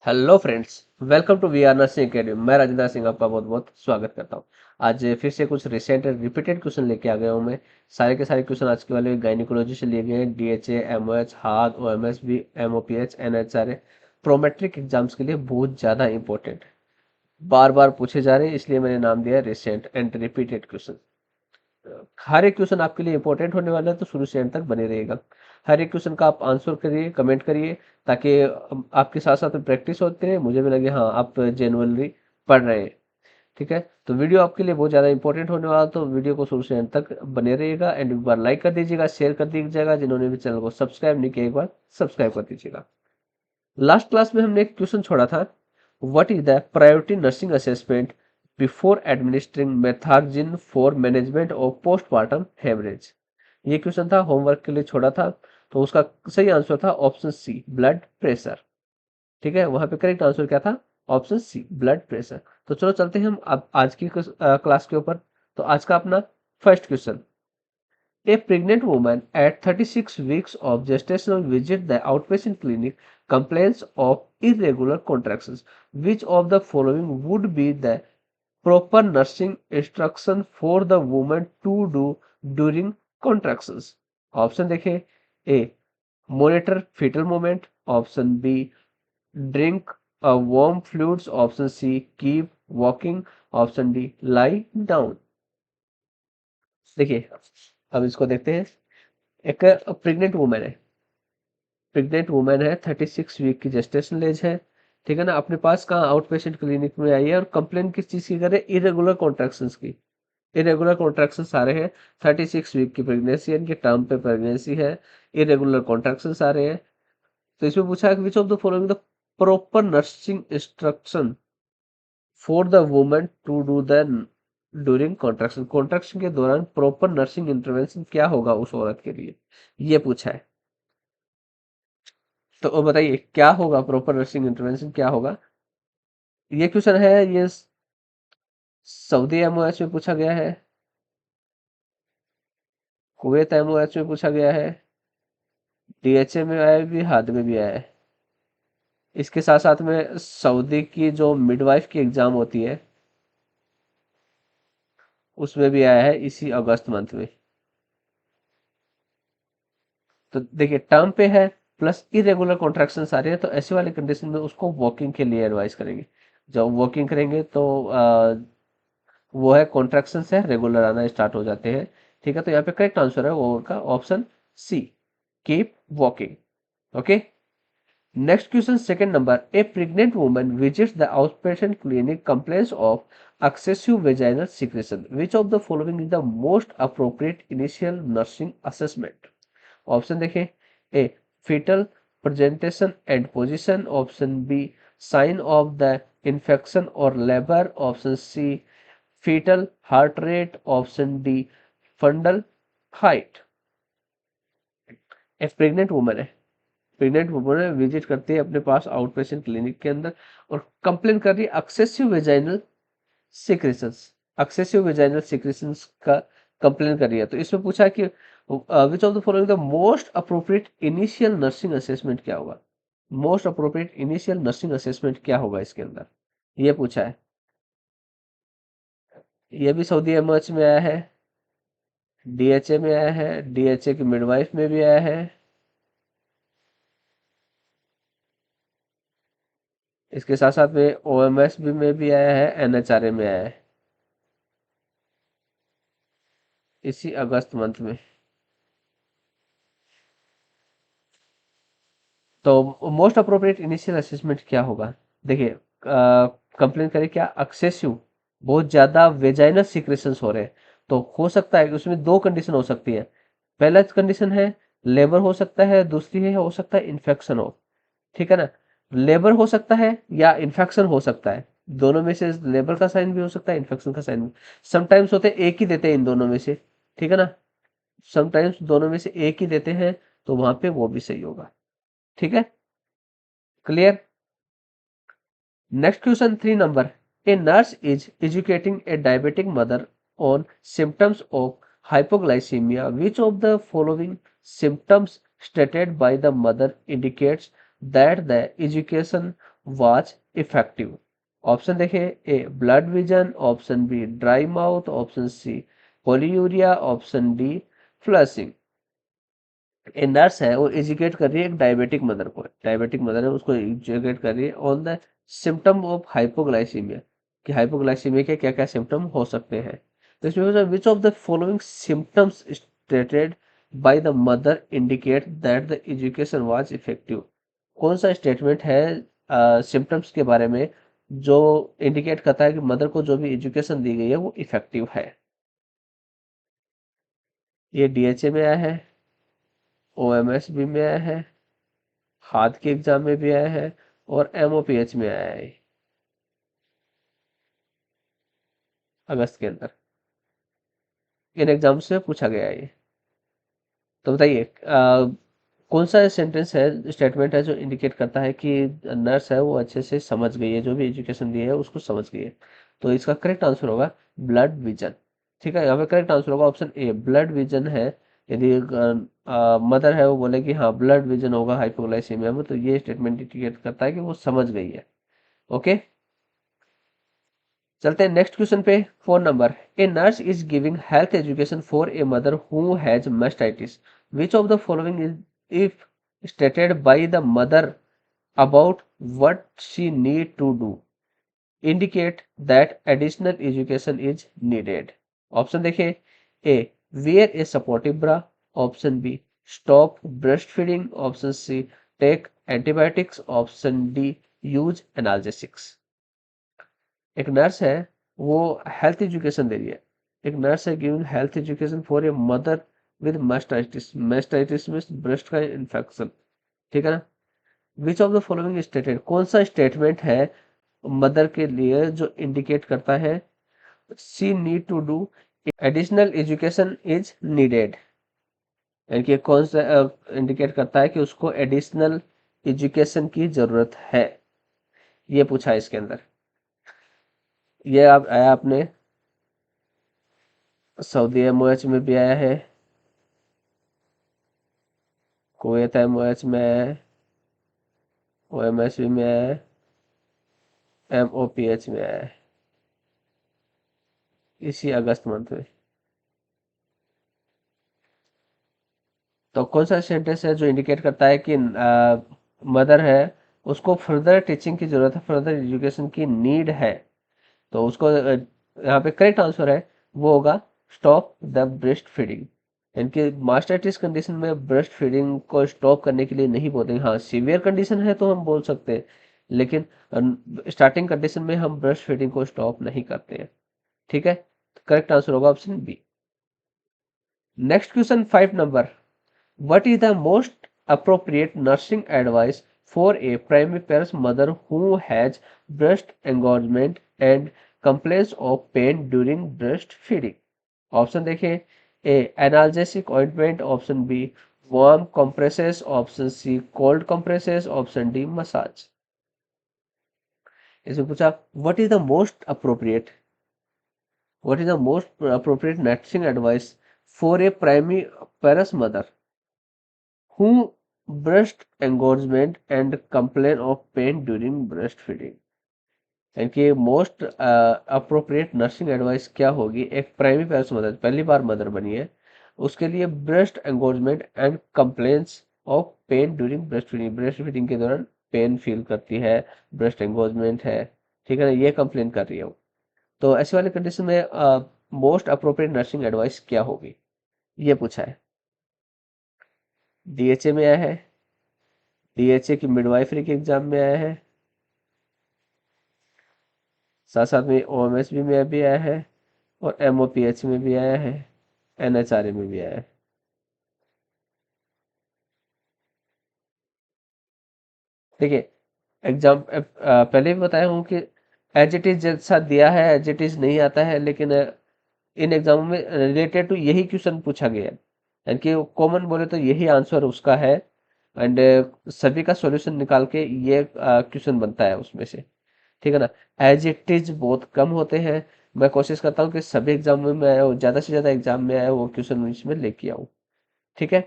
Hello friends, welcome to we are nursing academy. मैं राजेंद्र सिंह आपका बहुत बहुत स्वागत करता हूं। आज फिर से कुछ रिसेंट रिपीटेड क्वेश्चन लेके आ गया हूं मैं। सारे के सारे क्वेश्चन आज के वाले गायनिकोलॉजी से लिए गए हैं। डीएचए, एमओएच, हार्ट, ओएमएस भी, एमओपीएच, एनएचआरए प्रोमेट्रिक एग्जाम्स के लिए बहुत ज्यादा इंपॉर्टेंट, बार बार पूछे जा रहे हैं, इसलिए मैंने नाम दिया रिसेंट एंड रिपीटेड क्वेश्चन। हर एक क्वेश्चन आपके लिए इंपॉर्टेंट होने वाला है, तो शुरू से एंड तक बने रहेगा। हर एक क्वेश्चन का आप आंसर करिए, कमेंट करिए, ताकि आपके साथ साथ प्रैक्टिस होते रहे, मुझे भी लगे हाँ आप जेन्युइनली पढ़ रहे हैं। ठीक है, तो वीडियो आपके लिए बहुत ज़्यादा इंपॉर्टेंट होने वाला, तो वीडियो को शुरू से एंड तक बने रहिएगा। एंड एक बार लाइक कर दीजिएगा, शेयर कर दीजिएगा, जिन्होंने भी चैनल को सब्सक्राइब नहीं किया एक बार सब्सक्राइब कर दीजिएगा। लास्ट क्लास में हमने एक क्वेश्चन छोड़ा था, what is the priority nursing assessment before administering methergine for management of postmortem hemorrhage. ये क्वेश्चन था, होमवर्क के लिए छोड़ा था। तो उसका सही आंसर था ऑप्शन सी, ब्लड प्रेशर। ठीक है, वहां पे करेक्ट आंसर क्या था? Option C, blood pressure. तो चलो चलते हैं हम अब आज की क्लास के ऊपर। तो आज का अपना first question, a pregnant woman at 36 weeks of gestational visit the outpatient clinic complains of irregular contractions. Which of the following would be the proper nursing instruction for the woman to do during contractions? Option देखें, A monitor fetal movement, option B drink warm fluids, option C keep walking, option D lie down। देखिए, अब इसको देखते हैं। एक pregnant women है, 36 week की gestation age है। ठीक है ना, अपने पास कहाँ आउट पेशेंट क्लिनिक में आई है और कंप्लेन किस चीज की करे? इरेगुलर कॉन्ट्रैक्शंस की। इरेगुलर कॉन्ट्रैक्शंस आ रहे हैं, 36 वीक की प्रेगनेंसी है, इनके टर्म पे प्रेगनेंसी है, इरेगुलर कॉन्ट्रैक्शंस आ रहे हैं। तो इसमें पूछा है कि which of the following the proper nursing instruction for the woman to do the during contraction. Contraction के दौरान प्रॉपर नर्सिंग इंटरवेंशन क्या होगा उस औरत के लिए, ये पूछा है। तो बताइए क्या होगा, प्रॉपर नर्सिंग इंटरवेंशन क्या होगा? ये क्वेश्चन है, ये सऊदी एमओएच में पूछा गया है, कुवैत एमओएच में पूछा गया है, डीएचए में आया भी, हाथ में भी आया है। इसके साथ साथ में सऊदी की जो मिडवाइफ की एग्जाम होती है उसमें भी आया है इसी अगस्त मंथ में। तो देखिए, टर्म पे है प्लस इरेगुलर कॉन्ट्रैक्शन आ रहे हैं, तो ऐसे वाले कंडीशन में उसको वॉकिंग के लिए एडवाइस करेंगे। जब वॉकिंग करेंगे तो वो है कॉन्ट्रैक्शन है रेगुलर आना स्टार्ट हो जाते हैं। ठीक है, तो यहाँ पे करेक्ट आंसर है वो का option C, keep walking. Okay, next question second number, a pregnant woman visits the outpatient clinic complains of excessive vaginal secretion. Which of the following is the most appropriate initial nursing assessment? Option देखें, A fetal presentation and position, option B sign of the infection or labor, option C fetal heart rate, option D fundal height। एक pregnant woman है, pregnant woman है, visit करती है अपने pass out patient clinic के अंदर और complain कर रही है excessive vaginal secretions, excessive vaginal secretions का कंप्लेन कर रही है। तो इसमें पूछा है कि which of the following the most appropriate initial nursing assessment क्या होगा? Most appropriate initial nursing assessment क्या होगा इसके अंदर, ये पूछा है। ये भी सऊदी एमर्च में आया है, डीएचए में आया है, डीएचए की मिडवाइफ में भी आया है, इसके साथ साथ में ओएमएस भी में भी आया है, एनएचआरए में आया है इसी अगस्त मंथ में। तो मोस्ट अप्रोप्रिएट इनिशियल असेसमेंट क्या होगा? देखिए, कंप्लेन करें क्या, एक्सेसिव बहुत ज्यादा वेजाइनल सिक्रेशंस हो रहे हैं। तो हो सकता है कि उसमें दो कंडीशन हो सकती है। पहला कंडीशन है लेबर हो सकता है, दूसरी है हो सकता है इन्फेक्शन हो। ठीक है ना, लेबर हो सकता है या इन्फेक्शन हो सकता है, दोनों में से लेबर का साइन भी हो सकता है, इन्फेक्शन का साइन भी। समटाइम्स होते हैं एक ही देते हैं इन दोनों में से। ठीक है ना, समटाइम्स दोनों में से एक ही देते हैं, तो वहां पे वो भी सही होगा। ठीक है, clear. Next question 3 number, a nurse is educating A diabetic mother on symptoms of hypoglycemia. Which of the following symptoms stated by the mother indicates that the education was effective? Option देखें, a blood vision, option b dry mouth, option c polyuria, option d flushing. A nurse है वो educate कर रही है एक diabetic mother को, diabetic mother है उसको एजुकेट कर रही है on the symptom of hypoglycaemia, कि हाइपोग्लाइसीमिया के क्या क्या सिम्टम हो सकते हैं। तो इसमें which of the following symptoms stated by the mother indicate that the education was effective? कौन सा स्टेटमेंट है सिम्टम्स के बारे में जो इंडिकेट करता है कि मदर को जो भी एजुकेशन दी गई है वो इफेक्टिव है? ये डीएचए में आया है, ओएमएसबी में आया है, हाथ के एग्जाम में भी आया है, और एमओपीएच में आया है अगस्त के अंदर। इन एग्जाम से पूछा गया है ये। तो बताइए कौन सा सेंटेंस है, स्टेटमेंट है जो इंडिकेट करता है कि नर्स है वो अच्छे से समझ गई है, जो भी एजुकेशन दी है उसको समझ गई है? तो इसका करेक्ट आंसर होगा ब्लड विजन। ठीक है, यहाँ पे करेक्ट आंसर होगा ऑप्शन ए ब्लड विजन है। यदि मदर है वो बोले कि हाँ ब्लड विजन होगा हाइपोग्लाइसीमिया में, तो ये स्टेटमेंट इंडिकेट करता है कि वो समझ गई है। ओके, चलते हैं नेक्स्ट क्वेश्चन पे। 4 number, a nurse is giving health education for a mother who has mastitis, which of the following is if stated by the mother about what she need to do indicate that additional education is needed? Option देखें, a wear a supportive bra, option b stop breast feeding, option c take antibiotics, option d use analgesics. एक nurse है वो health education दे रही है, एक nurse है giving health education for a mother with mastitis, mastitis में breast का infection. ठीक है ना, विच ऑफ द फॉलोइंग स्टेटेड, कौन सा स्टेटमेंट है मदर के लिए जो इंडिकेट करता है she need to do additional education is needed, यानी कि कौन सा इंडिकेट करता है कि उसको एडिशनल एजुकेशन की जरूरत है? ये पूछा है इसके अंदर। ये आप आया आपने सऊदी एमओएच में भी आया है, कुवैत एमओएच में आया है, ओएमएसवी में आया है, एमओपीएच में आया है इसी अगस्त मंथ में। तो कौन सा सेंटेंस है जो इंडिकेट करता है कि मदर है उसको फर्दर टीचिंग की जरूरत है, फर्दर एजुकेशन की नीड है? तो उसको यहाँ पे करेक्ट आंसर है वो होगा स्टॉप द ब्रेस्ट फीडिंग। इनके मास्टाइटिस कंडीशन में ब्रेस्ट फीडिंग को स्टॉप करने के लिए नहीं बोलते हैं। हाँ सीवियर कंडीशन है तो हम बोल सकते हैं, लेकिन स्टार्टिंग कंडीशन में हम ब्रेस्ट फीडिंग को स्टॉप नहीं करते हैं। ठीक है, करेक्ट आंसर होगा option B. Next question 5 number, what is the most appropriate nursing advice for a primiparous mother who has breast engorgement and complaints of pain during breastfeeding? Option देखें, a analgesic ointment, option b warm compresses, option c cold compresses, option d massage. इसमें पूछा what is the most appropriate nursing advice for a primary mother who breast engorgement and complain of pain during breastfeeding? यानी कि most appropriate nursing advice क्या होगी एक primary पैरस mother, पहली बार mother बनी है, उसके लिए breast एंगोर्जमेंट and complaints of pen during breast feeding के दौरान पेन फील करती है, ब्रेस्ट एंगोर्जमेंट है, ठीक है ना, ये कंप्लेन कर रही है वो। तो ऐसे वाले कंडीशन में मोस्ट अप्रोप्रिएट नर्सिंग एडवाइस क्या होगी, ये पूछा है। डीएचए में आया है, डीएचए की मिडवाइफरी के एग्जाम में आया है, साथ साथ में ओएमएसबी में भी आया है, और एमओपीएच में भी आया है, एनएचआरए में भी आया है। देखिए एग्जाम पहले भी बताया हूँ कि एज इट इज जैसा दिया है एज इट इज नहीं आता है, लेकिन इन एग्जामों में रिलेटेड टू यही क्वेश्चन पूछा गया है, यानी कि कॉमन बोले तो यही आंसर उसका है। एंड सभी का सॉल्यूशन निकाल के ये क्वेश्चन बनता है उसमें से। ठीक है ना, एज इट इज बहुत कम होते हैं, मैं कोशिश करता हूँ कि सभी एग्जाम में मैं ज्यादा से ज्यादा एग्जाम में आया वो क्वेश्चन इसमें लेके आऊँ। ठीक है,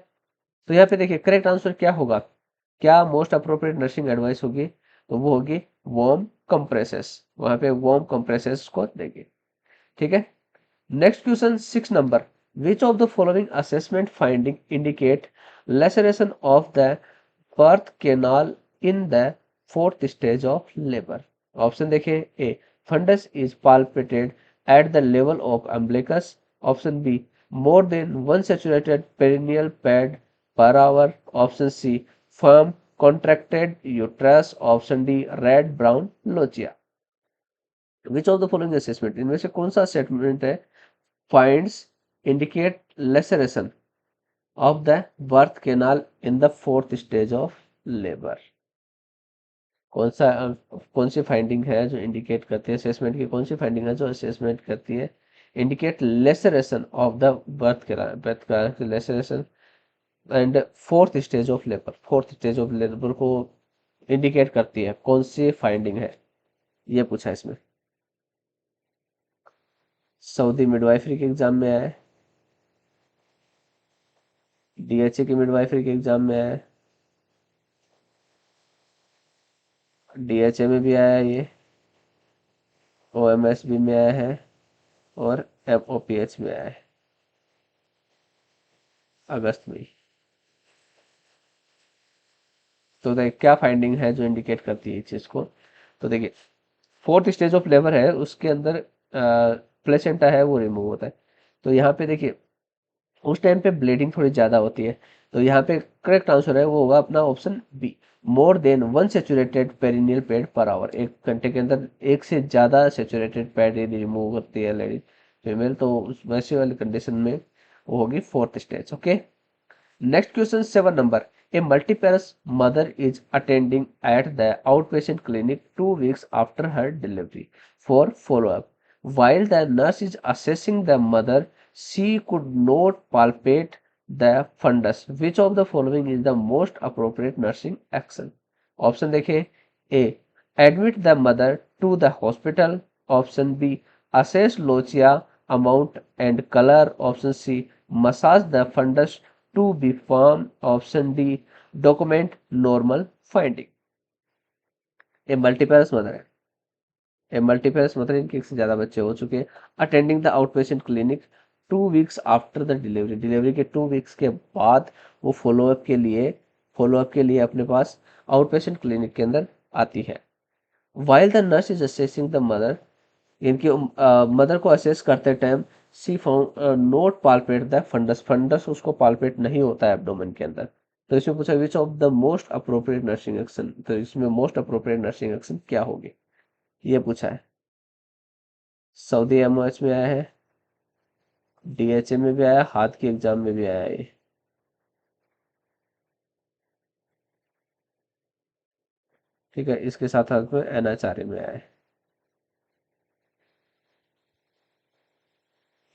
तो यहाँ पे देखिए करेक्ट आंसर क्या होगा, क्या मोस्ट अप्रोप्रिएट नर्सिंग एडवाइस होगी, तो वो होगी वार्म कंप्रेसेस, वहां पे वार्म कंप्रेसेस को देंगे। ठीक है। Next question 6 number, which of the following assessment finding indicate laceration of the birth canal in the fourth stage of labour. Option देखिए, a fundus is palpated at the level of umbilicus, option b more than one saturated perineal pad per hour, option C firm contracted uterus, option D red brown lochia। Which of the following assessment, इनमें से कौन सा assessment है finds indicate laceration of the birth canal in the fourth stage of labour. कौन सी finding है जो indicate करती है, असेसमेंट की कौन सी फाइंडिंग है जो असेसमेंट करती है indicate laceration of the birth laceration and fourth stage of labour को इंडिकेट करती है, कौन सी फाइंडिंग है, ये पूछा इसमें। सऊदी मिडवाइफरी के एग्जाम में आया है, डीएचए की मिडवाइफरी के एग्जाम में आया है, डीएचए में भी आया है ये, ओएमएसबी में आया है और एमओपीएच में आया है अगस्त में। तो देखिए क्या फाइंडिंग है जो इंडिकेट करती है इस चीज को। तो देखिए फोर्थ स्टेज ऑफ लेबर है, उसके अंदर प्लेसेंटा है वो रिमूव होता है। तो यहाँ पे देखिए उस टाइम पे ब्लीडिंग थोड़ी ज्यादा होती है। तो यहाँ पे करेक्ट आंसर है वो होगा अपना option B, more than one saturated perineal pad per hour. एक घंटे के अंदर एक से ज्यादा सेचुरेटेड पैड यदि रिमूव करती है लेडीज फीमेल, तो उस वैसे वाली कंडीशन में वो होगी fourth stage. Okay. Next question 7 number, a multiparous mother is attending at the outpatient clinic 2 weeks after her delivery for follow-up. While the nurse is assessing the mother, she could not palpate the fundus. Which of the following is the most appropriate nursing action? Option देखिए, A admit the mother to the hospital, option B assess lochia amount and color, option C massage the fundus to be firm, option D document normal finding। ये multiparous mother है, ये multiparous mother, इनके एक से ज्यादा बच्चे हो चुके हैं, attending the out patient clinic 2 weeks after the delivery, delivery के 2 वीक्स के बाद वो फॉलोअप के लिए अपने पास आउट पेशेंट क्लिनिक के अंदर आती है। While the nurse is assessing the mother, इनकी मदर को असेस करते time she found not palpate the fundus, fundus उसको पाल्पेट नहीं होता है एब्डोमेन के अंदर। तो इसमें पूछा which of the most appropriate nursing action, तो इसमें मोस्ट अप्रोप्रिएट नर्सिंग एक्शन क्या होगी, ये पूछा है। सऊदी एमओएच में आया है, डीएचए में भी आया, हाथ के एग्जाम में भी आया है। ठीक है, इसके साथ साथ में एनएचआरए में आया है।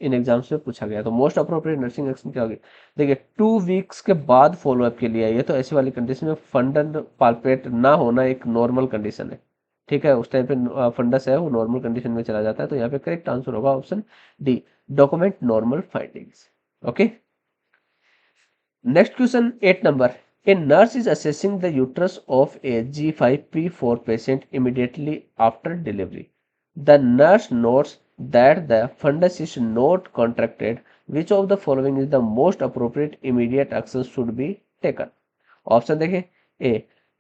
इन एग्जाम्स में पूछा गया। तो मोस्ट अप्रोप्रिएट नर्सिंग एक्शन क्या होगी, देखिए 2 वीक्स के बाद फॉलोअप के लिए है, ये तो ऐसी वाली कंडीशन में फंडन पाल्पेट ना होना एक नॉर्मल कंडीशन है। ठीक है, उस टाइम पे फंडस है वो नॉर्मल कंडीशन में चला जाता है। तो यहाँ पे करेक्ट आंसर होगा option D, document normal findings. Okay. Next question 8 number. A nurse is assessing the uterus of a G5P4 patient immediately after delivery. The nurse notes that the fundus is not contracted. Which of the following is the most appropriate immediate action should be taken? Option देखिए, A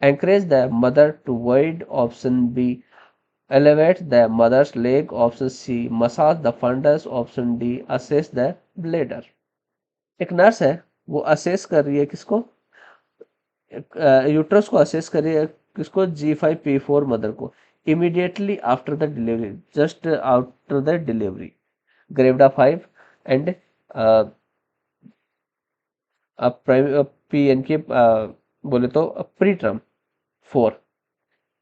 encourage the mother to void, option B elevate the mother's leg, option C massage the fundus, option D assess the bladder। एक nurse है वो assess कर रही है किसको, uterus को assess कर रही है किसको, G5P4 मदर को, immediately after the delivery, just after the delivery, gravida 5 and PN के बोले तो प्री टर्म 4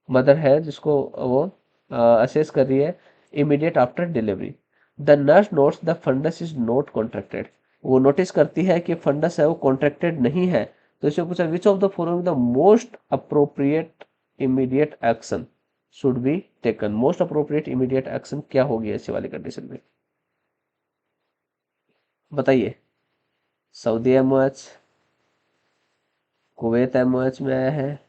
मदर है जिसको वो असेस कर रही है immediate after delivery. The nurse notes the fundus is not contracted, वो नोटिस करती है कि फंडस है वो कॉन्ट्रैक्टेड नहीं है। तो इसे पूछा which of the following the most appropriate immediate action should be taken, most appropriate immediate action क्या होगी ऐसी वाली कंडीशन में, बताइए। सऊदी एमओएच, कुवैत एमओएच में आया है,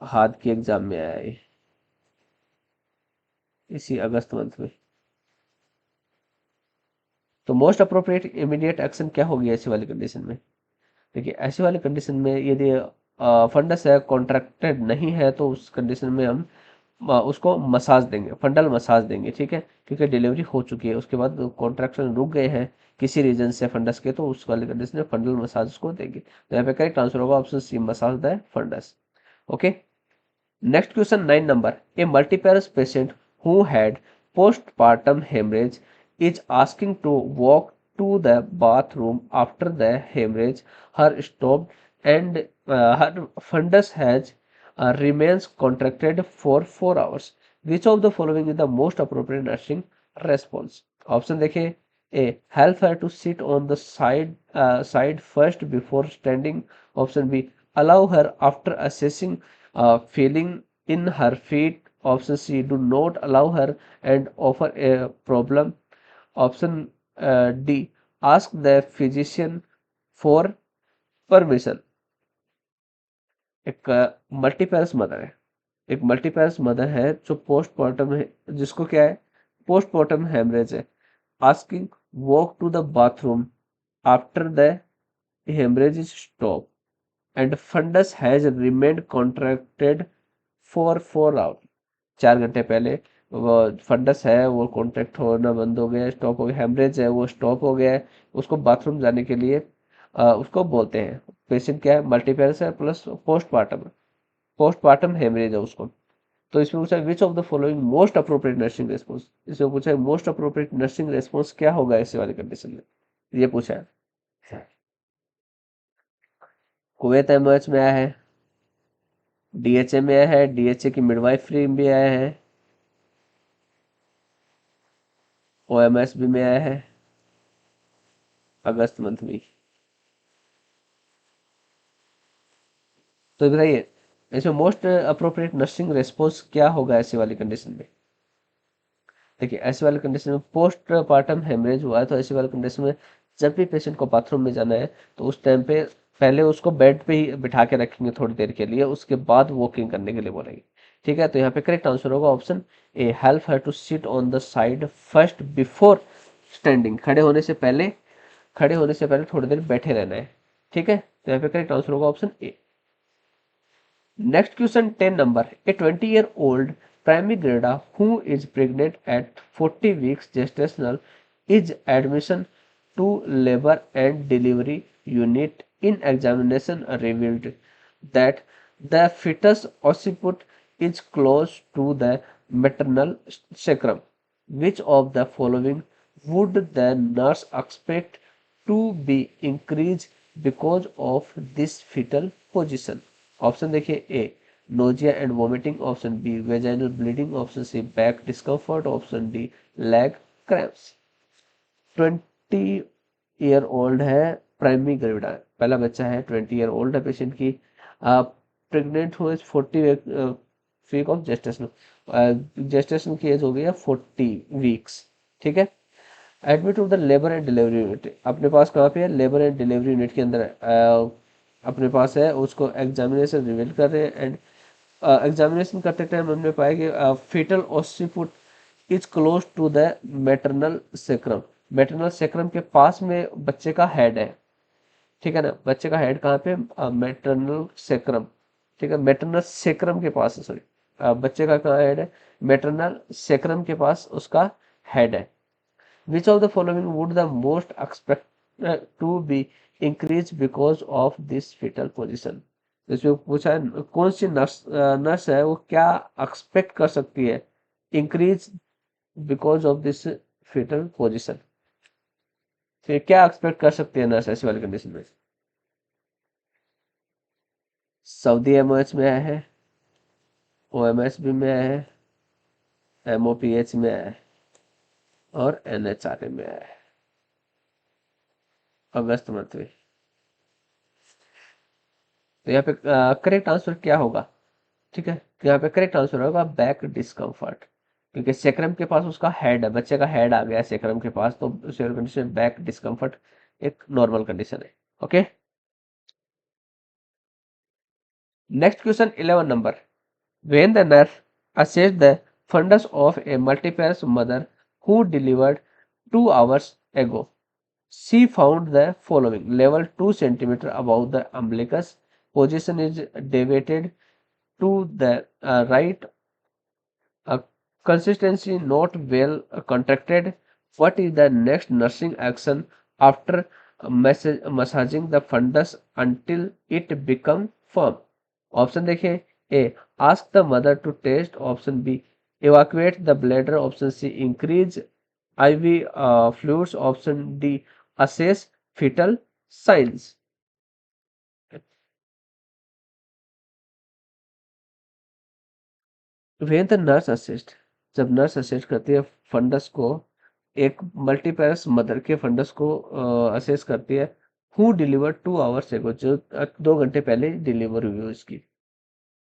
हाथ की एग्जाम में आया है इसी अगस्त मंथ में। तो मोस्ट अप्रोप्रिएट इमीडिएट एक्शन क्या होगी ऐसी वाली कंडीशन में? देखिए ऐसी वाली कंडीशन में यदि फंडस है, कॉन्ट्रैक्टेड नहीं है, तो उस कंडीशन में हम उसको मसाज देंगे, फंडल मसाज देंगे, ठीक है, क्योंकि डिलीवरी हो चुकी है, उसके बाद कॉन्ट्रैक्शन रुक गए हैं किसी रीजन से फंडस के, तो उस वाले कंडीशन में फंडल मसाज उसको देंगे। तो यहाँ पे करेक्ट आंसर होगा option c, massage the fundus. Okay, next question 9 number, a multiparous patient who had postpartum hemorrhage is asking to walk to the bathroom after the hemorrhage her stopped and her fundus has remains contracted for 4 hours. Which of the following is the most appropriate nursing response? Option देखिए, a help her to sit on the side first before standing. Option b allow her after assessing feeling in her feet. Option C, do not allow her and offer a problem. Option D, ask the physician for permission. एक multiparous mother है, एक multiparous mother है जो postmortem है, जिसको क्या है, postmortem haemorrhage है, asking walk to the bathroom after the haemorrhage is stop and fundus has remained contracted for 4 hour. 4 घंटे पहले वो फंडस है वो कॉन्ट्रैक्ट होना बंद हो गया, स्टॉप हो गया, हेमरेज है वो स्टॉप हो गया है, उसको बाथरूम जाने के लिए उसको बोलते हैं, पेशेंट क्या है, मल्टीपेरस है प्लस पोस्टमार्टम है, पोस्टमार्टम हेमरेज है उसको। तो इसमें पूछा which of the following most appropriate nursing response, इसमें पूछा है मोस्ट अप्रोप्रिएट नर्सिंग रेस्पॉन्स क्या होगा ऐसे वाली कंडीशन में, ये पूछा है। कुवैत एमओएच में आया है, डीएचए में आया है, डीएचए की मिडवाइफरी में भी आया है, ओएमएस भी में आया है अगस्त मंथ में। तो बताइए इसमें मोस्ट अप्रोप्रिएट नर्सिंग रेस्पॉन्स क्या होगा ऐसी वाली कंडीशन में? देखिए ऐसे वाले कंडीशन में पोस्ट पार्टम हेमरेज हुआ है, तो ऐसे वाले कंडीशन में जब भी पेशेंट को बाथरूम में जाना है तो उस टाइम पे पहले उसको बेड पे ही बिठा के रखेंगे थोड़ी देर के लिए, उसके बाद वॉकिंग करने के लिए बोलेंगे, ठीक है। तो यहाँ पे करेक्ट आंसर होगा option A, help her to sit on the side first before standing, खड़े होने से पहले थोड़ी देर बैठे रहना है, ठीक है। तो यहाँ पे करेक्ट आंसर होगा option A. Next question 10 number. A 20-year-old primary grada who is pregnant at 40 weeks gestational is admission to labor and delivery unit. In examination revealed that the fetus occiput is close to the maternal sacrum. Which of the following would the nurse expect to be increased because of this fetal position? Option देखिए, A nausea and vomiting, option B vaginal bleeding, option C back discomfort, option D leg cramps. 20 year old है, primary gravida, पहला बच्चा है, 20 year old है patient की, pregnant हुए 40 week of gestation, gestation की age हो गई है 40 वीक्स, ठीक है। Admit to the labour and delivery unit, अपने पास कहाँ पे है, लेबर एंड डिलीवरी यूनिट के अंदर अपने पास है, उसको एग्जामिनेशन रिवील कर रहे हैं एंड एग्जामिनेशन करते टाइम हमने पाया कि fetal occiput is close to the maternal sacrum, maternal sacrum के पास में बच्चे का हेड है, ठीक है ना, बच्चे का हेड कहाँ पे, मैटरनल सेक्रम, ठीक है, मैटरनल सेक्रम के पास, सॉरी बच्चे का कहाँ हेड है, मैटरनल सेक्रम के पास उसका हेड है। Which of the following would the most expect to be increased because of this fetal position? इसमें पूछा है कौन सी नर्स है वो क्या एक्सपेक्ट कर सकती है increase because of this fetal position, फिर क्या एक्सपेक्ट कर सकती है नर्स ऐसी वाली कंडीशन में? सऊदी एमओएच में आया है, ओएमएस भी में आया है, एमओपीएच में आया है और एनएचआरए में आया है अगस्त मंथ में। तो यहाँ पे करेक्ट आंसर क्या होगा, ठीक है, तो यहाँ पे करेक्ट आंसर होगा बैक डिस्कम्फर्ट, क्योंकि सेक्रम के पास उसका हेड है, बच्चे का हेड आ गया सेक्रम के पास, तो उस कंडीशन बैक डिस्कम्फर्ट एक नॉर्मल कंडीशन है। Okay, next question 11 number, When the nurse assessed the fundus of a multiparous mother who delivered 2 hours ago, she found the following: level 2 centimeter above the umbilicus, position is deviated to the right, uh, consistency not well contracted. What is the next nursing action after massaging the fundus until it become firm? Option देखिए, A ask the mother to test, option B evacuate the bladder, option C increase IV fluids, option D assess fetal signs. When the nurse assist, जब nurse assist करती है fundus को, एक multiparous mother के fundus को assess करती है, who deliver 2 hours एगो, जो 2 घंटे पहले डिलीवर हुई हो इसकी,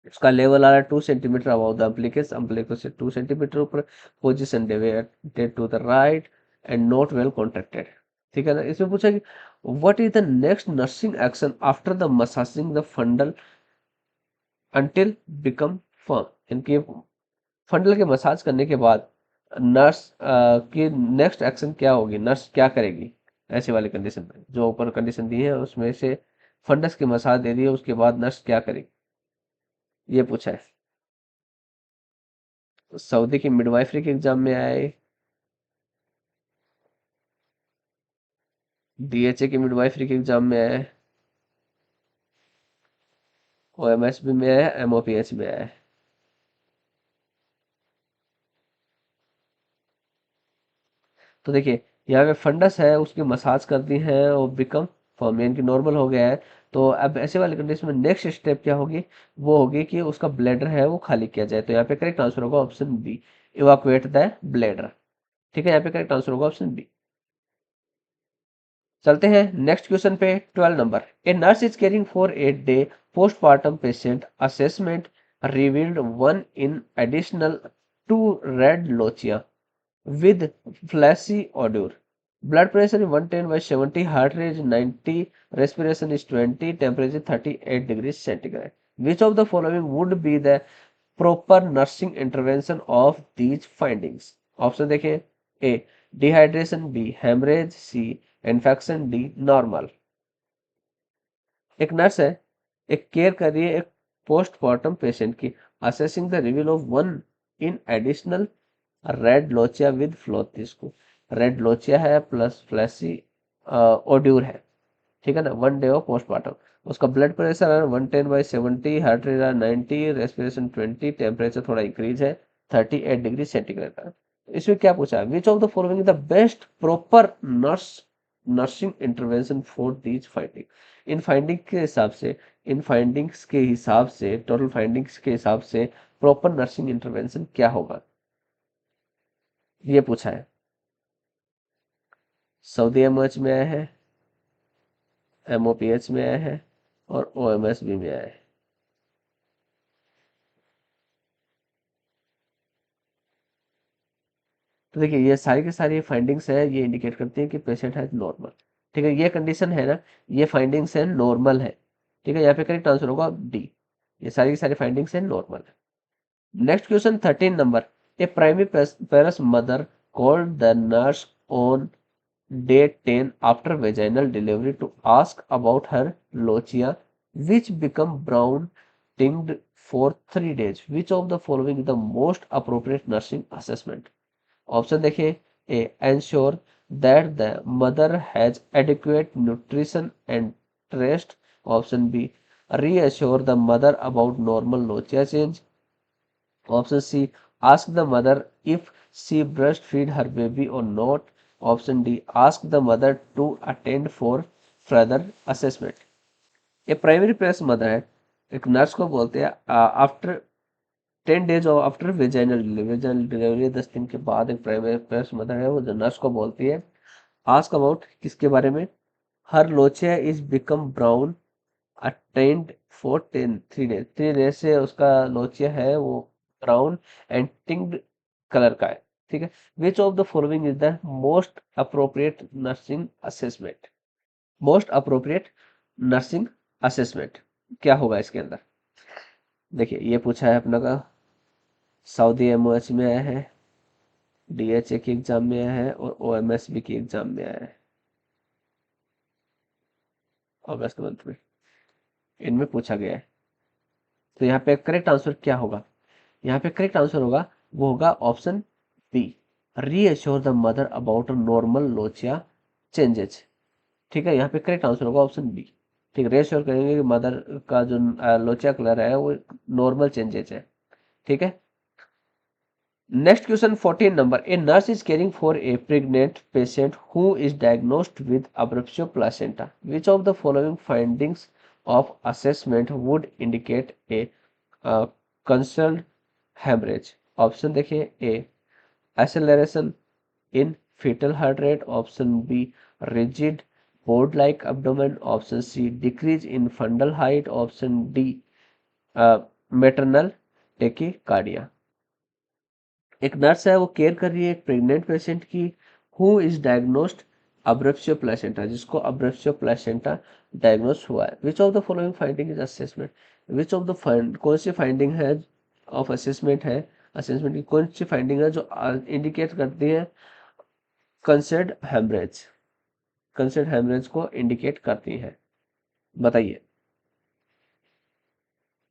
उसका लेवल आ रहा है 2 centimetre above the umbilicus, umbilicus से 2 सेंटीमीटर ऊपर, position deviated to the right and not well contracted. ठीक है ना, इसमें पूछा कि what is the next nursing action after the massaging the fundal until become firm, इनकी फंडल के मसाज करने के बाद नर्स की नेक्स्ट एक्शन क्या होगी, नर्स क्या करेगी ऐसे वाली कंडीशन में, जो ऊपर कंडीशन दी है उसमें से फंडस की मसाज दे दी है, उसके बाद नर्स क्या करेगी, ये पूछा है। सऊदी की मिडवाइफरी के एग्जाम में आए, DHA की मिडवाइफरी के एग्जाम में आया है, OMS भी में आया है, MOPH में आया है। तो देखिए यहाँ पे फंडस है, उसकी मसाज करती है और बिकम फर्म, यानी कि नॉर्मल हो गया है। तो अब ऐसे वाले कंडीशन में नेक्स्ट स्टेप क्या होगी, वो होगी कि उसका ब्लैडर है वो खाली किया जाए। तो यहाँ पे करेक्ट आंसर होगा option B, evacuate the bladder. ठीक है, यहाँ पे करेक्ट आंसर होगा ऑप्शन बी। चलते हैं नेक्स्ट क्वेश्चन पे, 12 number. A nurse is caring for a day postmortem patient, assessment revealed one in additional two red lochia with flashy odor. Blood pressure is 110/70, heart rate is 90, respiration is 20, temperature 38 degrees centigrade. Which of the following would be the proper nursing intervention of these findings? Option देखें, A dehydration, B haemorrhage, C infection, D normal. एक nurse है, एक care कर रही है एक postmortem patient की, assessing the reveal of one in additional red lochia with फ्लोथिस को, रेड लोचिया है प्लस फ्लैसी ओड्यूर है। ठीक है ना, 1 डे ऑफ पोस्टमार्टम। उसका ब्लड प्रेशर है 110/70, हार्ट रेट है 90, रेस्पिरेशन 20, टेम्परेचर थोड़ा इंक्रीज है 38 डिग्री सेंटीग्रेड का। इसमें क्या पूछा है, विच of the following is the best proper nursing intervention for these finding. In finding के हिसाब से, इन फाइंडिंग्स के हिसाब से, टोटल फाइंडिंग्स के हिसाब से प्रॉपर नर्सिंग इंटरवेंशन क्या होगा, ये पूछा है। सऊदी एमओएच में आया है, MOPH में आया है और OMS भी में आया है। तो देखिए ये सारी की सारी फाइंडिंग्स है, ये इंडिकेट करती है कि पेशेंट है नॉर्मल। ठीक है, ये कंडीशन है ना, ये फाइंडिंग्स है नॉर्मल है। ठीक है, यहाँ पे करेक्ट आंसर होगा डी, ये सारी की सारी फाइंडिंग्स है नॉर्मल है। Next question 13 number. A primary पेरस mother called the nurse on day 10 after vaginal delivery to ask about her lochia, which become brown tinged for 3 days. Which of the following is the most appropriate nursing assessment? Option देखिए, A ensure that the mother has adequate nutrition and rest, option B reassure the mother about normal lochia change, option C ask the mother if she breastfeed her baby or not, option D ask the mother to attend for further assessment। ये primary press mother है, एक nurse को बोलते हैं after 10 days और after vaginal delivery 10 दिन के बाद एक प्राइमरी प्रेस मदर है वो जो नर्स को बोलती है आस्क अबाउट किसके बारे में, हर lochia is become brown attend for 3 days, 3 days से उसका लोचिया है वो ब्राउन एंड टिंग्ड कलर का है। ठीक है, विच of the following is the most appropriate nursing assessment, most appropriate nursing assessment क्या होगा इसके अंदर। देखिए ये पूछा है अपना का सऊदी एमओएच में आया है, डीएचए की एग्जाम में आया है और ओएमएसबी की एग्जाम में आया है अगस्त मंथ में, इनमें पूछा गया है। तो यहाँ पे करेक्ट आंसर क्या होगा? यहाँ पे करेक्ट आंसर होगा, वो होगा option B, reassure the mother about normal lochia changes. ठीक है, यहाँ पे करेक्ट आंसर होगा ऑप्शन बी। ठीक, रीअश्योर करेंगे कि मदर का जो लोचिया कलर है वो नॉर्मल चेंजेस है। ठीक है, next question 14 number, a nurse is caring for a pregnant patient who is diagnosed with abruptio placenta, which of the following findings of assessment would indicate a concern haemorrhage? Option देखिए, A acceleration in fetal heart rate, option B rigid board like abdomen, option C decrease in fundal height, option D maternal tachycardia। एक nurse है वो care कर रही है एक pregnant patient की, who is diagnosed अब्रेप्शियो placenta, जिसको अब्रेप्शियो प्लेसेंटा डायग्नोस हुआ है। विच of the following finding is assessment, which of the कौन सी फाइंडिंग है ऑफ असेसमेंट है, असेसमेंट की कौन सी फाइंडिंग है जो इंडिकेट करती है कंसर्ड हेमरेज, कंसर्ड हेमरेज को इंडिकेट करती है? बताइए।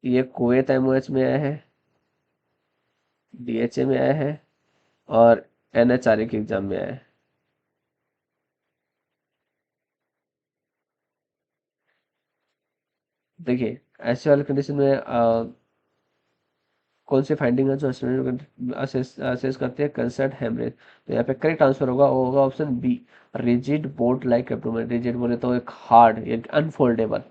ये कुवैत एमओएच में आया है, डीएचए में आया है और एनएचआरए के एग्जाम में आया है। देखिए ऐसे वाले कंडीशन में कौन सी फाइंडिंग है जो असेस करते हैं कंसर्ट हेमरेज? तो यहाँ पे करेक्ट आंसर होगा, वो होगा option B, rigid board like abdomen. Rigid बोले तो एक हार्ड, एक अनफोल्डेबल।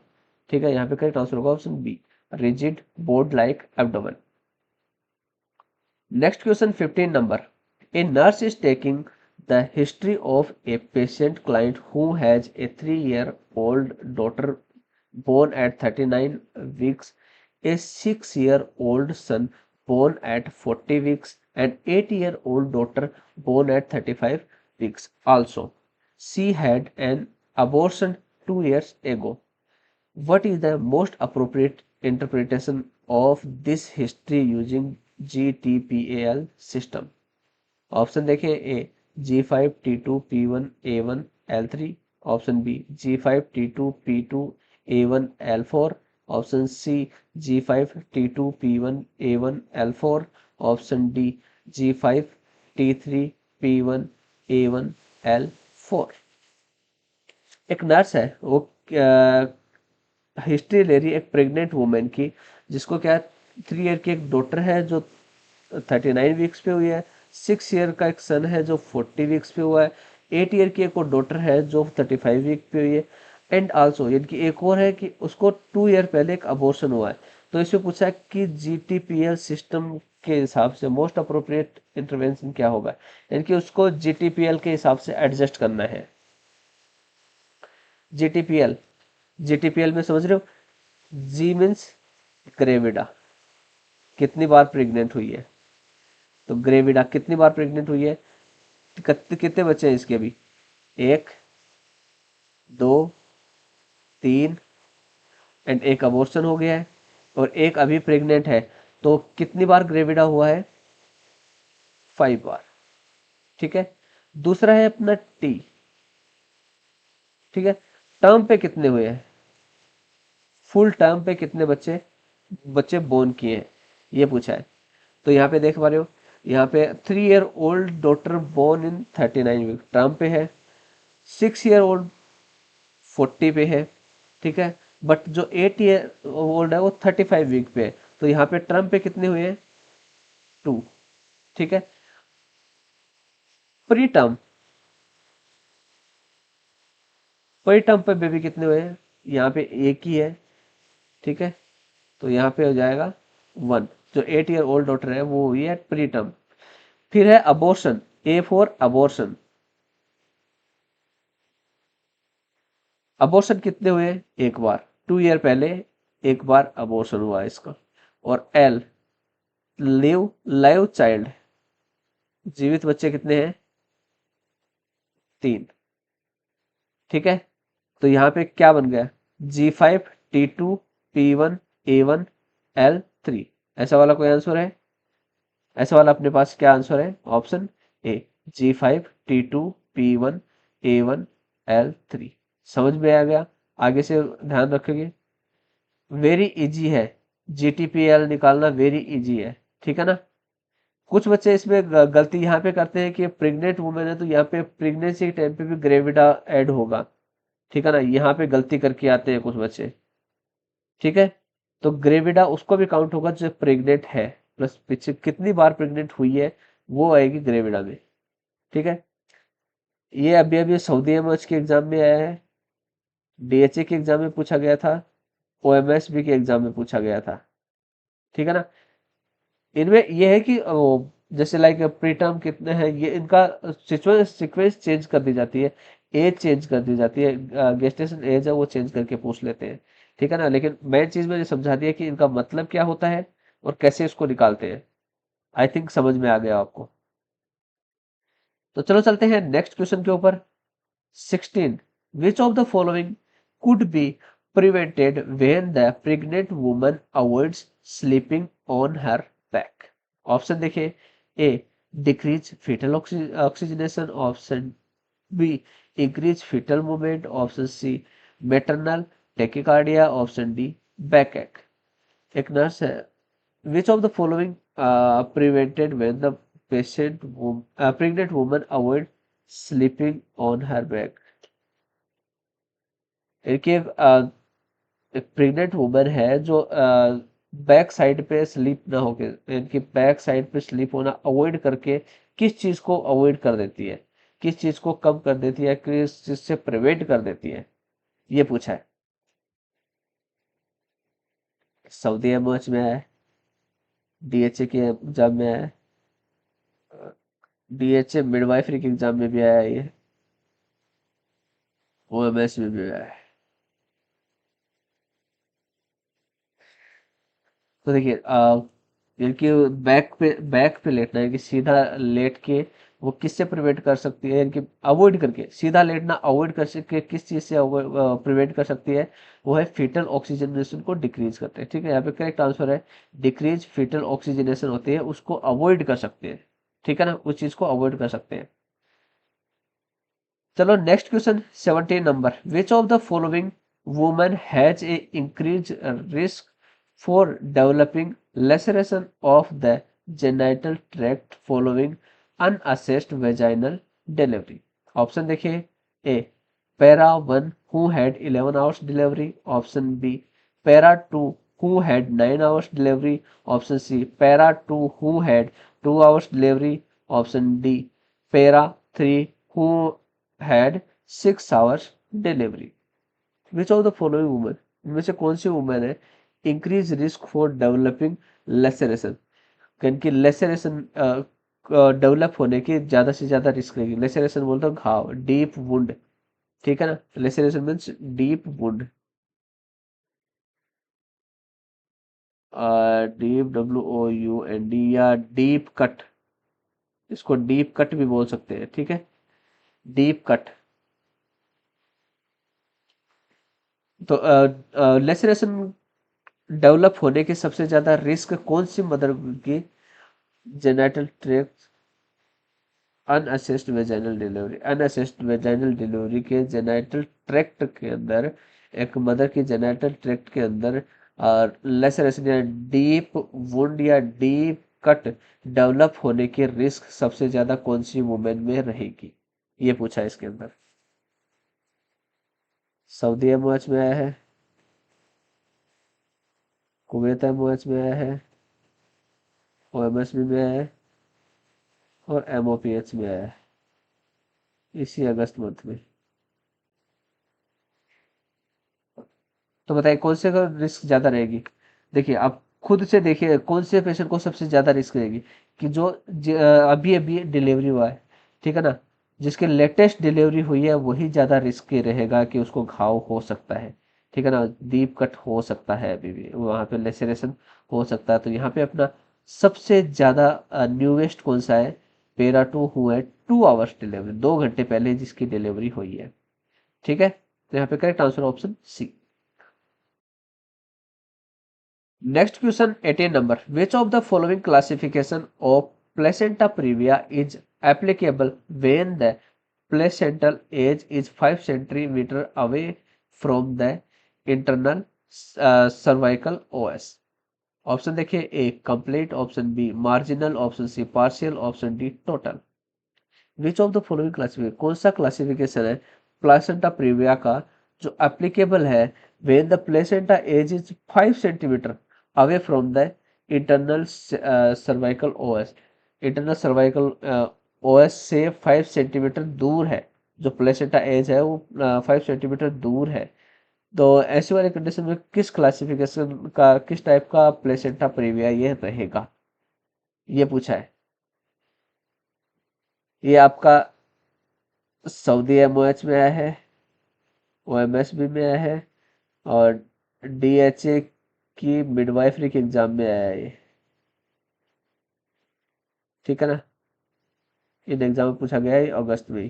ठीक है, यहाँ पे करेक्ट आंसर होगा option B, rigid board like abdomen. Next question 15 number, a nurse is taking the history of a patient client who has a 3-year old daughter born at 39 weeks, a 6-year old son born at 40 weeks, and 8-year old daughter born at 35 weeks. Also, she had an abortion 2 years ago. What is the most appropriate interpretation of this history using GTPAL system? Option देखें, A G5T2P1A1L3, option B G5T2P2A1L4, option C G5T2P1A1L4, option D G5T3P1A1L4। एक nurse है वो history ले रही है एक pregnant women की, जिसको क्या 3 ईयर की एक डॉटर है जो 39 वीक्स पे हुई है, 6 ईयर का एक सन है जो 40 वीक्स पे हुआ है, 8 ईयर की एक और डॉटर है जो 35 वीक पे हुई है, एंड आल्सो यानी कि एक और है कि उसको 2 ईयर पहले एक अबॉर्शन हुआ है। तो इसमें पूछा है कि जीटीपीएल सिस्टम के हिसाब से मोस्ट अप्रोप्रिएट इंटरवेंशन क्या होगा, यानी कि उसको जीटीपीएल के हिसाब से एडजस्ट करना है। जीटीपीएल, जीटीपीएल में समझ रहे हो, जी मीन्स ग्रेविडा, कितनी बार प्रेग्नेंट हुई है। तो ग्रेविडा कितनी बार प्रेग्नेंट हुई है, कितने बच्चे हैं इसके अभी, 1, 2, 3, एंड एक अबॉर्शन हो गया है और एक अभी प्रेग्नेंट है, तो कितनी बार ग्रेविडा हुआ है, 5 बार। ठीक है, दूसरा है अपना टी। ठीक है, टर्म पे कितने हुए हैं, फुल टर्म पे कितने बच्चे बच्चे बोर्न किए हैं, ये पूछा है। तो यहाँ पे देख पा रहे हो, यहाँ पे 3 year old daughter born in 39 week term पे है, 6 ईयर ओल्ड 40 पे है। ठीक है, बट जो 8 ईयर ओल्ड है वो 35 वीक पे है, तो यहाँ पे टर्म पे कितने हुए हैं, 2। ठीक है, प्री टर्म, प्री टर्म पे बेबी कितने हुए हैं, यहाँ पे एक ही है। ठीक है, तो यहाँ पे हो जाएगा 1। जो 8 ईयर ओल्ड डॉटर है वो हुई है प्री टर्म। फिर है abortion, A for abortion, abortion कितने हुए, एक बार, 2 ईयर पहले एक बार अबॉर्शन हुआ है इसका। और एल, लिव लाइव चाइल्ड, जीवित बच्चे कितने हैं, 3। ठीक है, तो यहाँ पे क्या बन गया, G5T2P1A1L 3। ऐसा वाला कोई आंसर है? ऐसा वाला अपने पास क्या आंसर है? Option A G5 T2 P1 A1 L3। समझ में आ गया? आगे से ध्यान रखोगे, वेरी इजी है, GTPL निकालना वेरी इजी है, ठीक है ना। कुछ बच्चे इसमें गलती यहाँ पे करते हैं कि प्रेग्नेंट वुमेन है तो यहाँ पे प्रेगनेंसी के टाइम पे भी ग्रेविडा ऐड होगा, ठीक है ना, यहाँ पे गलती करके आते हैं कुछ बच्चे, ठीक है। तो ग्रेविडा उसको भी काउंट होगा जो प्रेग्नेंट है, प्लस पीछे कितनी बार प्रेग्नेंट हुई है वो आएगी ग्रेविडा में, ठीक है। ये अभी अभी सऊदी एमएच के एग्जाम में आया है, DHA के एग्जाम में पूछा गया था, OMSB के एग्जाम में पूछा गया था, ठीक है ना। इनमें ये है कि जैसे लाइक प्रीटर्म कितने हैं, ये इनका सीक्वेंस चेंज कर दी जाती है, एज चेंज कर दी जाती है, गेस्टेशन एज है वो चेंज करके पूछ लेते हैं, ठीक है ना। लेकिन मेन चीज मैंने समझा दिया कि इनका मतलब क्या होता है और कैसे इसको निकालते हैं। आई थिंक समझ में आ गया आपको। तो चलो चलते हैं नेक्स्ट क्वेश्चन के ऊपर। 16, which of the following could be prevented when the pregnant woman avoids sleeping on her back? Option देखिए, A decrease fetal oxygenation, option B increase fetal movement, option C maternal tachycardia, option D back ache. एक nurse है, which of the following prevented when the pregnant woman avoid sleeping on her back? एक pregnant woman है जो back side पे sleep ना होके, इनकी back side पे स्लीप होना अवॉइड करके किस चीज को अवॉइड कर देती है, किस चीज को कम कर देती है, किस चीज से प्रिवेंट कर देती है, ये पूछा है। सऊदी एमएच में है, DHA के एग्जाम में है, DHA मिडवाइफरी के एग्जाम में भी आया है, ये OMS में भी आया है। तो देखिए इनकी बैक पे लेटना है कि सीधा लेट के वो किससे प्रिवेंट कर सकती है, इनकी अवॉइड करके सीधा लेटना अवॉइड कर सके किस चीज से प्रिवेंट कर सकती है, वो है फीटल ऑक्सीजनेशन को डिक्रीज करते हैं, ठीक है। यहाँ पे करेक्ट आंसर है डिक्रीज फीटल ऑक्सीजनेशन होती है उसको अवॉइड कर सकते हैं, ठीक है ना, उस चीज को अवॉइड कर सकते हैं। चलो next question 17 number, which of the following woman has a increase risk for developing laceration of the genital tract following unassisted vaginal delivery? Option देखिए, A para 1 who had 11 hours delivery, option B para 2 who had 9 hours delivery, option C para 2 who had 2 hours delivery, option D para 3 who had 6 hours delivery. Which of the following women, इनमें से कौन सी women है increase risk for developing laceration, यानी कि laceration develop होने की ज्यादा से ज्यादा रिस्क रहेगी। लेसरेशन बोलते हैं घाव, डीप वुंड, ठीक है ना, laceration means deep wound, deep WOUND या डीप कट, इसको डीप कट भी बोल सकते हैं, ठीक है, डीप कट। तो लेसरेशन डेवलप होने की सबसे ज्यादा रिस्क कौन सी मदर की genital tract unassisted vaginal delivery, unassisted vaginal delivery के जेनेटल ट्रैक्ट के अंदर, एक मदर की जेनेटल ट्रैक्ट के अंदर लेसरेशन या डीप वुंड या डीप कट डेवलप होने की रिस्क सबसे ज्यादा कौन सी वुमेन में रहेगी, ये पूछा है इसके अंदर। सऊदी एमओएच में आया है, कुवैत एमओएच में आया है, OMS में आया है और MOPH में आया है इसी अगस्त मंथ में। तो बताइए कौन से का रिस्क ज्यादा रहेगी? देखिए आप खुद से देखिए कौन से पेशेंट को सबसे ज्यादा रिस्क रहेगी, कि जो अभी अभी डिलीवरी हुआ है, ठीक है ना, जिसके लेटेस्ट डिलीवरी हुई है वही ज्यादा रिस्क रहेगा कि उसको घाव हो सकता है, ठीक है ना, डीप कट हो सकता है, अभी भी वहां पे लेसरेशन हो सकता है। तो यहाँ पे अपना सबसे ज्यादा न्यूएस्ट कौन सा है, पेरा 2 हुआ है 2 आवर्स डिलीवरी, 2 घंटे पहले जिसकी डिलीवरी हुई है, ठीक है। तो यहाँ पे correct answer option C. Next question 18 number, which of the following classification of placenta previa is applicable when the placental age is 5 centimeter away from the internal cervical OS। Option देखिए, A complete, option B marginal, option C partial, option D total. Which of the following classification, कौन सा classification है placenta previa का जो applicable है when the placenta edge is 5 centimetre away from the internal cervical os. Internal cervical os से 5 centimetre दूर है, जो प्लेसेंटा एज है वो 5 सेंटीमीटर दूर है। तो ऐसे वाले कंडीशन में किस क्लासिफिकेशन का, किस टाइप का प्लेसेंटा प्रीविया ये रहेगा, ये पूछा है। ये आपका सऊदी एमओएच में आया है, ओएमएसबी में आया है, और डीएचए की मिडवाइफरी के एग्जाम में आया है ये, ठीक है ना। इन एग्जाम में पूछा गया है अगस्त में ही।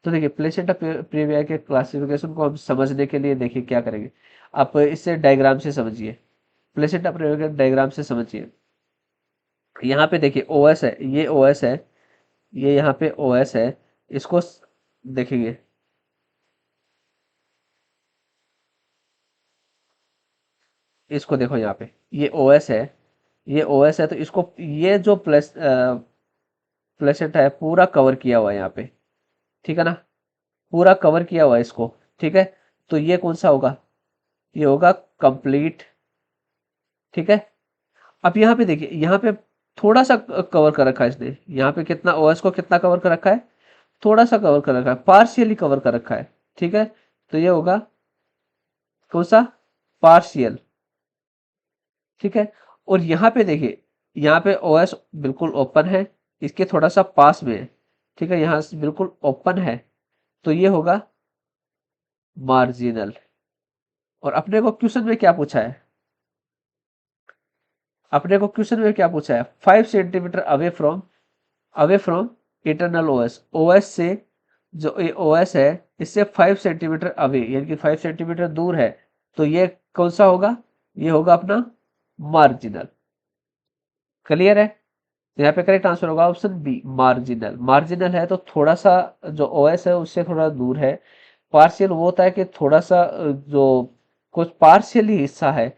तो देखिए प्लेसेंटा प्रीविया के क्लासिफिकेशन को हम समझने के लिए देखिए क्या करेंगे, आप इसे डायग्राम से समझिए, प्लेसेंटा प्रीविया के डायग्राम से समझिए। यहाँ पे देखिए ओएस है, ये ओएस है, ये यहाँ पे ओएस है, इसको देखेंगे, इसको देखो यहाँ पे ये ओएस है, ये ओएस है, तो इसको ये जो प्लेसेंटा है पूरा कवर किया हुआ है यहाँ पे, ठीक है ना, पूरा कवर किया हुआ है इसको, ठीक है। तो ये कौन सा होगा, ये होगा कंप्लीट, ठीक है। अब यहाँ पे देखिए, यहाँ पे थोड़ा सा कवर कर रखा है इसने, यहाँ पे कितना ओएस को कितना कवर कर रखा है, थोड़ा सा कवर कर रखा है, पार्शियली कवर कर रखा है, ठीक है। तो ये होगा कौन सा, पार्शियल, ठीक है। और यहाँ पे देखिए, यहाँ पे ओएस बिल्कुल ओपन है, इसके थोड़ा सा पास में है, ठीक है, यहाँ से बिल्कुल ओपन है, तो ये होगा मार्जिनल। और अपने को क्वेश्चन में क्या पूछा है, अपने को क्वेश्चन में क्या पूछा है, 5 centimetre away from internal OS, OS से जो ये ओएस है इससे 5 सेंटीमीटर अवे, यानी कि 5 सेंटीमीटर दूर है, तो ये कौन सा होगा, ये होगा अपना मार्जिनल। क्लियर है, तो यहाँ पे करेक्ट आंसर होगा ऑप्शन बी मार्जिनल। मार्जिनल है तो थोड़ा सा जो ओएस है उससे थोड़ा दूर है। पार्शियल वो होता है कि थोड़ा सा जो कुछ पार्शियल ही हिस्सा है,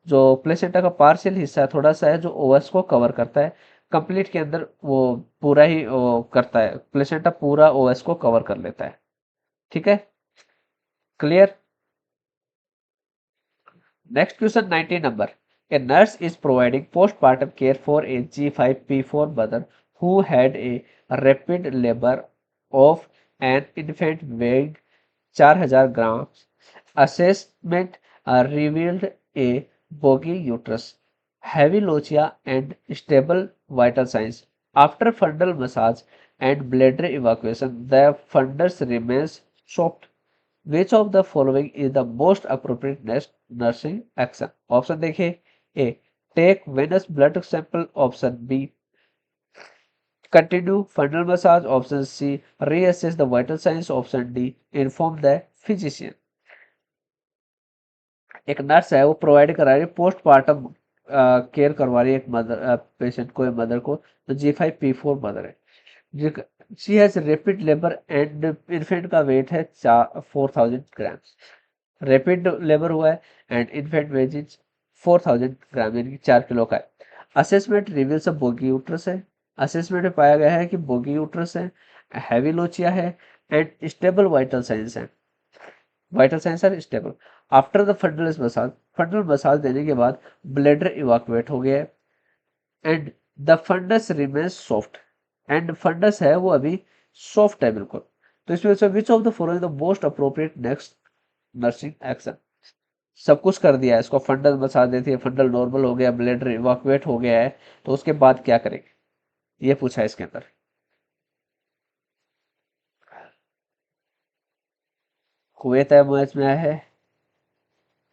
जो प्लेसेंटा का पार्शियल हिस्सा है थोड़ा सा है, जो ओएस को कवर करता है। कंप्लीट के अंदर वो पूरा ही वो करता है, प्लेसेंटा पूरा ओएस को कवर कर लेता है, ठीक है। Clear. Next question 19 number, a nurse is providing postpartum care for a G5P4 mother who had a rapid labor of an infant weighing 4000 grams. Assessment revealed a boggy uterus, heavy lochia and stable vital signs. After fundal massage and bladder evacuation, the fundus remains soft. Which of the following is the most appropriate next nursing action? Option देखिए, A take venous blood sample, option B continue fundal massage, option C reassess the vital signs, option D inform the physician। एक nurse है वो provide करा रही है postmortem care करवा रही है एक मदर पेशेंट को, मदर को, तो G5P4 मदर है, she has rapid labour and infant का वेट है 4000 ग्राम्स, रैपिड लेबर हुआ है and infant weight is 4000 gram, यानी कि 4 किलो का है। Assessment reveals a boggy uterus है, असेसमेंट में पाया गया है कि बोगी यूट्रस है, हैवी लोचिया है एंड स्टेबल वाइटल साइंस है, vital signs are stable. After the fundal massage देने के बाद ब्लैडर इवाकुएट हो गया है and the fundus remains soft, and fundus है वो अभी सॉफ्ट है बिल्कुल। तो इसमें से which of the following the most appropriate next nursing action. सब कुछ कर दिया है, इसको फंडल मसाज देती है, फंडल नॉर्मल हो गया, ब्लैडर इवाकुएट हो गया है, तो उसके बाद क्या करेंगे, ये पूछा है इसके अंदर। कुवैत मैच में आया है,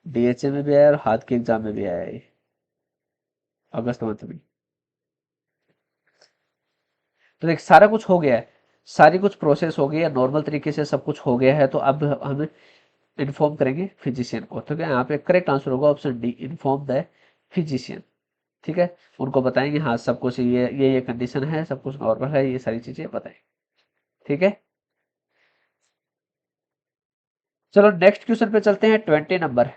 डीएचए में भी आया है और हाथ के एग्जाम में भी आया है, अगस्त मंथ में। तो देख सारा कुछ हो गया है, सारी कुछ प्रोसेस हो गई है, नॉर्मल तरीके से सब कुछ हो गया है, तो अब हमें इन्फॉर्म करेंगे फिजिशियन को। तो क्या यहाँ पे करेक्ट आंसर होगा option D, inform the physician. ठीक है, उनको बताएंगे हाँ सब कुछ ये कंडीशन है, सब कुछ नॉर्मल है, ये सारी चीजें बताएंगे। ठीक है, चलो नेक्स्ट क्वेश्चन पे चलते हैं। 20 number.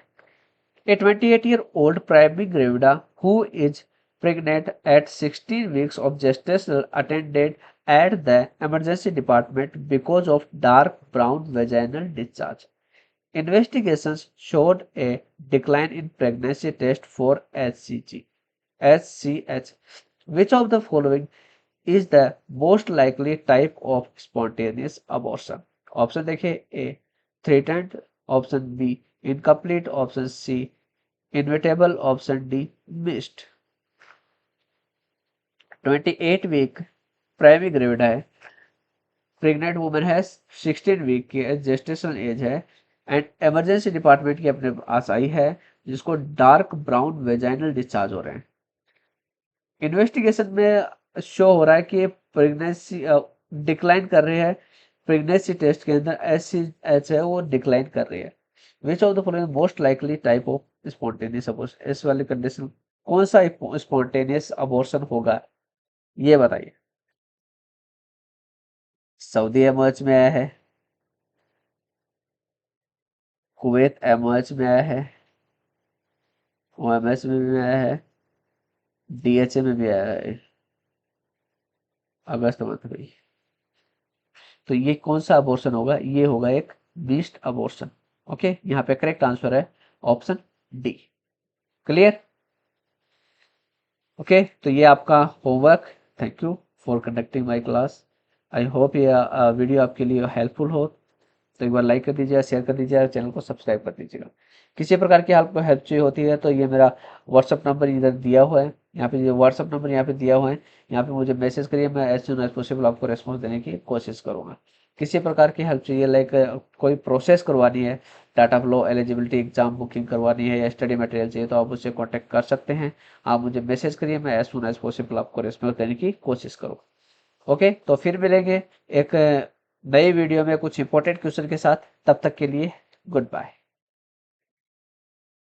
A 28-year-old primary gravida who is pregnant at 16 weeks of gestation attended at the emergency department because of dark brown vaginal discharge. Investigations showed a decline in pregnancy test for HCH. Which of the following is the most likely type of spontaneous abortion? Option देखिए, A threatened, option B incomplete, option C inevitable, option D missed. 28 week primary gravid है, pregnant women है, 16 week की gestation age है, and emergency department की अपने पास आई है, जिसको dark brown vaginal discharge हो रहे हैं। इन्वेस्टिगेशन में शो हो रहा है कि प्रेगनेंसी डिक्लाइन कर रही है, प्रेगनेंसी टेस्ट के अंदर एच है वो डिक्लाइन कर रही है। विच of the following most likely type of spontaneous abortion, इस वाली कंडीशन कौन सा स्पॉन्टेनियस अबॉर्शन होगा, ये बताइए। सऊदी एमर्ज में आया है, कुवैत एमर्ज में आया है, ओएमएस में भी आया है, डीएचए में भी आया है अगस्त मंथ में। तो ये कौन सा अबॉर्शन होगा, ये होगा एक बीस्ट अबॉर्शन। ओके, यहाँ पे करेक्ट आंसर है ऑप्शन डी। क्लियर? ओके, तो ये आपका homework. Thank you for conducting my class. I hope ये वीडियो आपके लिए हेल्पफुल हो। तो एक बार लाइक कर दीजिएगा, शेयर कर दीजिएगा, चैनल को सब्सक्राइब कर दीजिएगा। किसी प्रकार की आपको हेल्प चाहिए होती है तो ये मेरा व्हाट्सअप नंबर इधर दिया हुआ है, यहाँ पे व्हाट्सअप नंबर यहाँ पे दिया हुआ है, यहाँ पे मुझे मैसेज करिए, मैं एज सुन एज पॉसिबल आपको रेस्पॉन्स देने की कोशिश करूँगा। किसी प्रकार की हेल्प चाहिए, लाइक कोई प्रोसेस करवानी है, data flow, eligibility, exam booking करवानी है, या स्टडी मटेरियल चाहिए, तो आप मुझसे कॉन्टैक्ट कर सकते हैं। आप मुझे मैसेज करिए, मैं एज सुन एज पॉसिबल आपको रेस्पॉन्स देने की कोशिश करूँगा। ओके, तो फिर मिलेंगे एक नई वीडियो में कुछ इंपॉर्टेंट क्वेश्चन के साथ। तब तक के लिए गुड बाय।